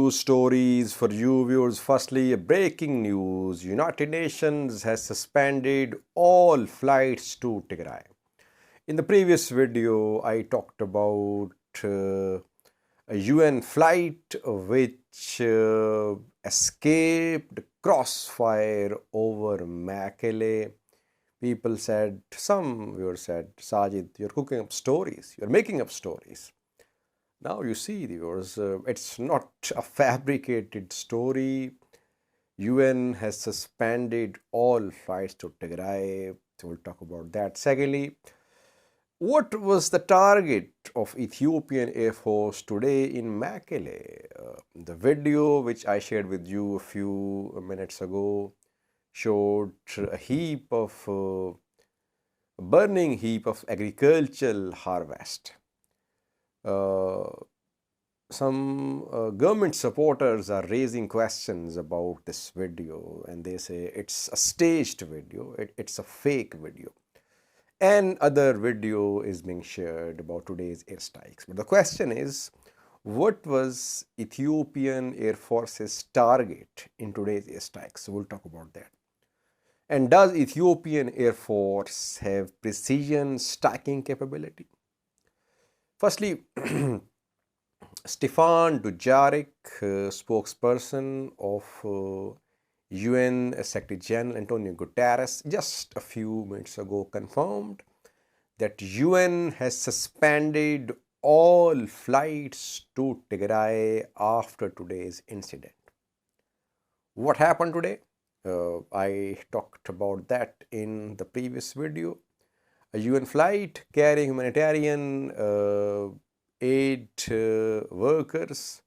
news stories for you viewers. Firstly, breaking news. United Nations has suspended all flights to Tigray. In the previous video, I talked about a UN flight which escaped crossfire over Mekelle. People said, some viewers said, Sajid, you're cooking up stories, you're making up stories. Now you see, viewers, it's not a fabricated story. UN has suspended all flights to Tigray. So we'll talk about that. Secondly, what was the target of Ethiopian Air Force today in Mekelle? The video which I shared with you a few minutes ago showed a burning heap of agricultural harvest. Some government supporters are raising questions about this video, and they say it's a staged video, it's a fake video. And other video is being shared about today's airstrikes. But the question is, what was Ethiopian Air Force's target in today's airstrikes? So we'll talk about that. And does Ethiopian Air Force have precision striking capability? Firstly, Stefan Dujarric, spokesperson of UN Secretary General Antonio Guterres, just a few minutes ago confirmed that UN has suspended all flights to Tigray after today's incident. What happened today? I talked about that in the previous video. A UN flight carrying humanitarian aid workers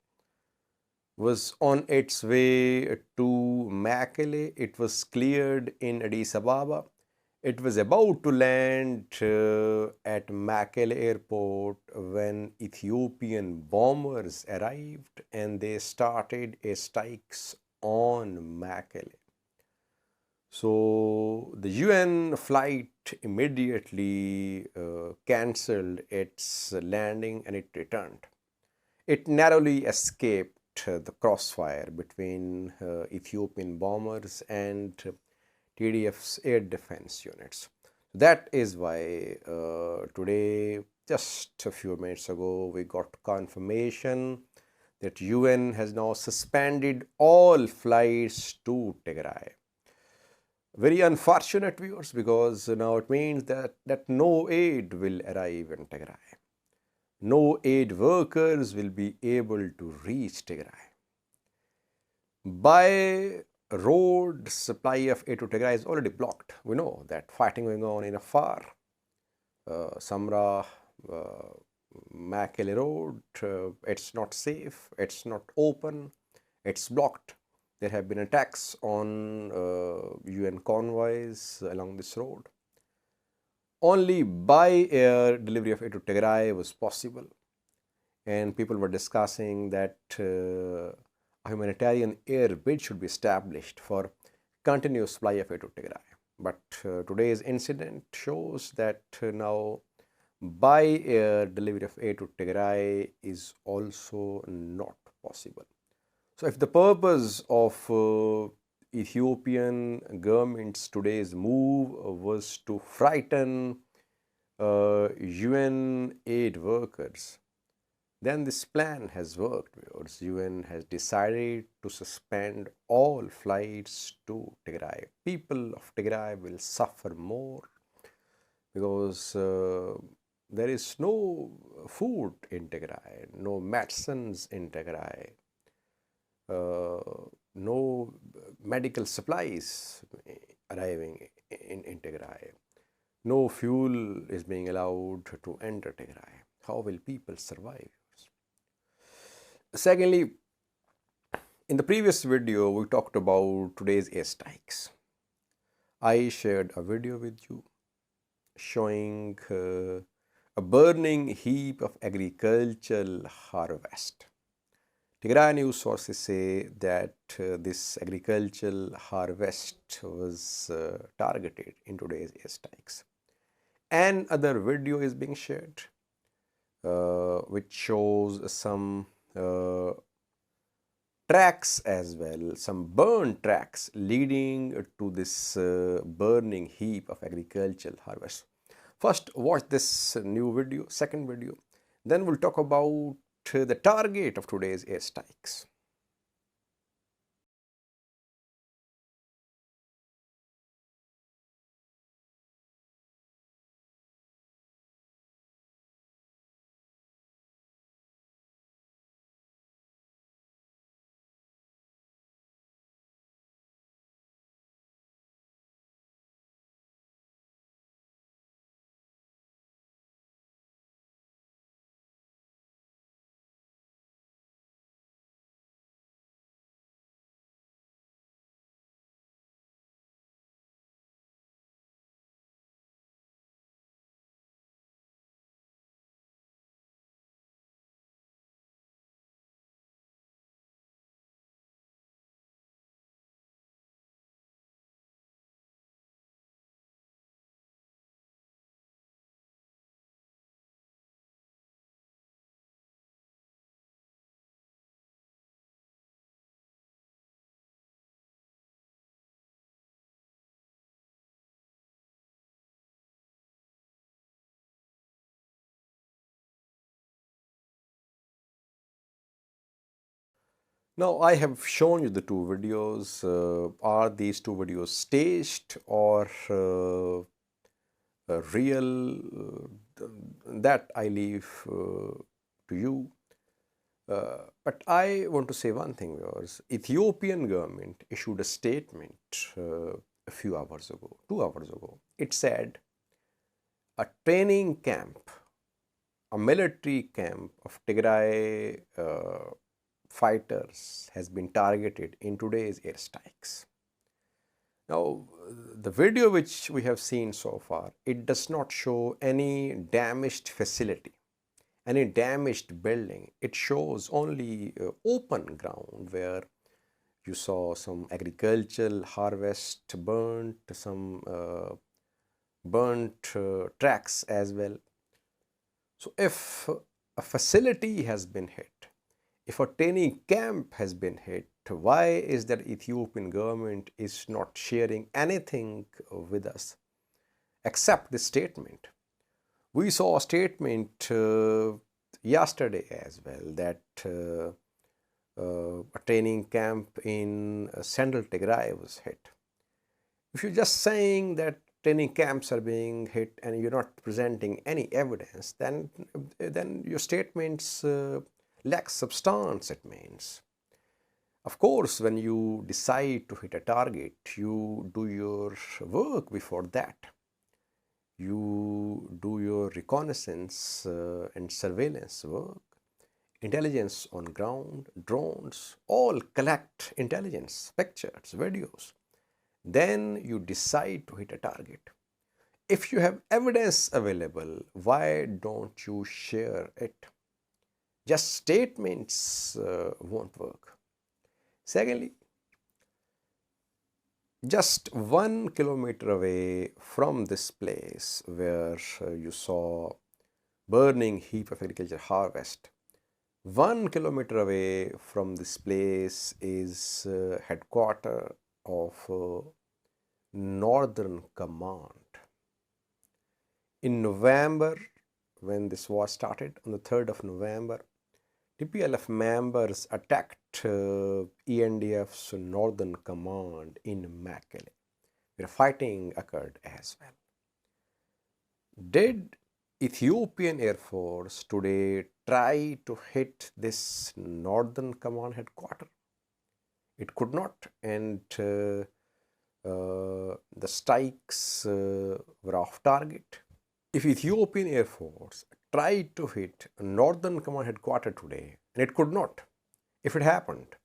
was on its way to Mekelle. It was cleared in Addis Ababa. It was about to land at Mekelle airport when Ethiopian bombers arrived and they started strikes on Mekelle. So the UN flight immediately cancelled its landing and it returned. It narrowly escaped the crossfire between Ethiopian bombers and TDF's air defense units. That is why today, just a few minutes ago, we got confirmation that UN has now suspended all flights to Tigray. Very unfortunate, viewers, because now it means that no aid will arrive in Tigray. No aid workers will be able to reach Tigray. By road, supply of aid to Tigray is already blocked. We know that fighting going on in Afar, Samra, Mekelle road, it's not safe, it's not open, it's blocked. There have been attacks on UN convoys along this road. Only by air delivery of aid to Tigray was possible. And people were discussing that a humanitarian air bid should be established for continuous supply of aid to Tigray. But today's incident shows that now by air delivery of aid to Tigray is also not possible. So if the purpose of Ethiopian government's today's move was to frighten UN aid workers, then this plan has worked. UN has decided to suspend all flights to Tigray. People of Tigray will suffer more because there is no food in Tigray, no medicines in Tigray, no medical supplies arriving in Tigray. No fuel is being allowed to enter Tigray. How will people survive? Secondly, in the previous video, we talked about today's airstrikes. I shared a video with you showing a burning heap of agricultural harvest. Tigray news sources say that this agricultural harvest was targeted in today's airstrikes. Another video is being shared which shows some tracks as well, some burned tracks leading to this burning heap of agricultural harvest. First, watch this new video, second video. Then we'll talk about the target of today's airstrikes. Now I have shown you the two videos. Are these two videos staged or real? That I leave to you. But I want to say one thing, viewers. Ethiopian government issued a statement a few hours ago, 2 hours ago. It said a training camp, a military camp of Tigray fighters has been targeted in today's airstrikes. Now, the video which we have seen so far, it does not show any damaged facility, any damaged building. It shows only open ground where you saw some agricultural harvest burnt, some burnt tracks as well. So if a facility has been hit, if a training camp has been hit, why is that Ethiopian government is not sharing anything with us except this statement? We saw a statement yesterday as well that a training camp in central Tigray was hit. If you're just saying that training camps are being hit and you're not presenting any evidence, then your statements lack substance, it means. Of course, when you decide to hit a target, you do your work before that. You do your reconnaissance and surveillance work, intelligence on ground, drones, all collect intelligence, pictures, videos. Then you decide to hit a target. If you have evidence available, why don't you share it? Just statements won't work. Secondly, just 1 kilometer away from this place where you saw burning heap of agriculture harvest, 1 kilometer away from this place is headquarters of Northern Command. In November, when this war started, on the 3rd of November, TPLF members attacked ENDF's Northern Command in Mekelle, where fighting occurred as well. Did Ethiopian Air Force today try to hit this Northern Command headquarters? It could not, and the strikes were off target. If Ethiopian Air Force tried to hit Northern Command headquarters today, and it could not, if it happened,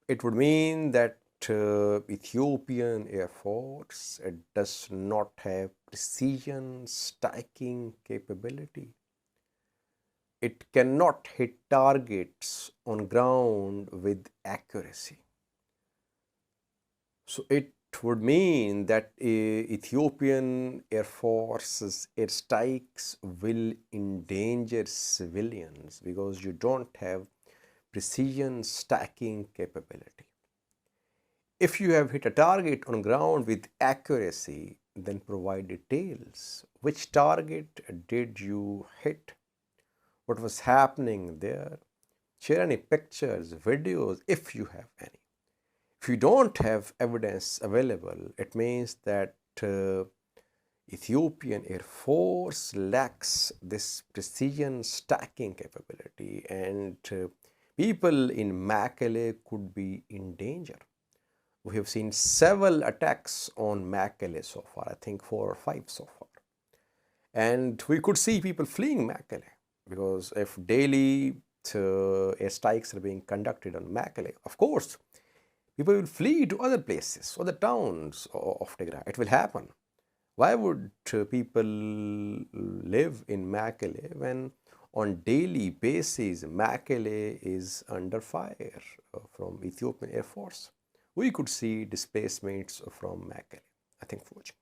it would mean that Ethiopian Air Force does not have precision striking capability. It cannot hit targets on ground with accuracy. So it would mean that Ethiopian Air Force's airstrikes will endanger civilians because you don't have precision stacking capability. If you have hit a target on ground with accuracy, then provide details. Which target did you hit? What was happening there? Share any pictures, videos, if you have any. If you don't have evidence available, it means that Ethiopian Air Force lacks this precision stacking capability, and people in Mekelle could be in danger. We have seen several attacks on Mekelle so far, I think 4 or 5 so far. And we could see people fleeing Mekelle because if daily airstrikes are being conducted on Mekelle, of course, people will flee to other places, other towns of Tigray. It will happen. Why would people live in Mekelle when on daily basis Mekelle is under fire from Ethiopian Air Force? We could see displacements from Mekelle. I think for watching.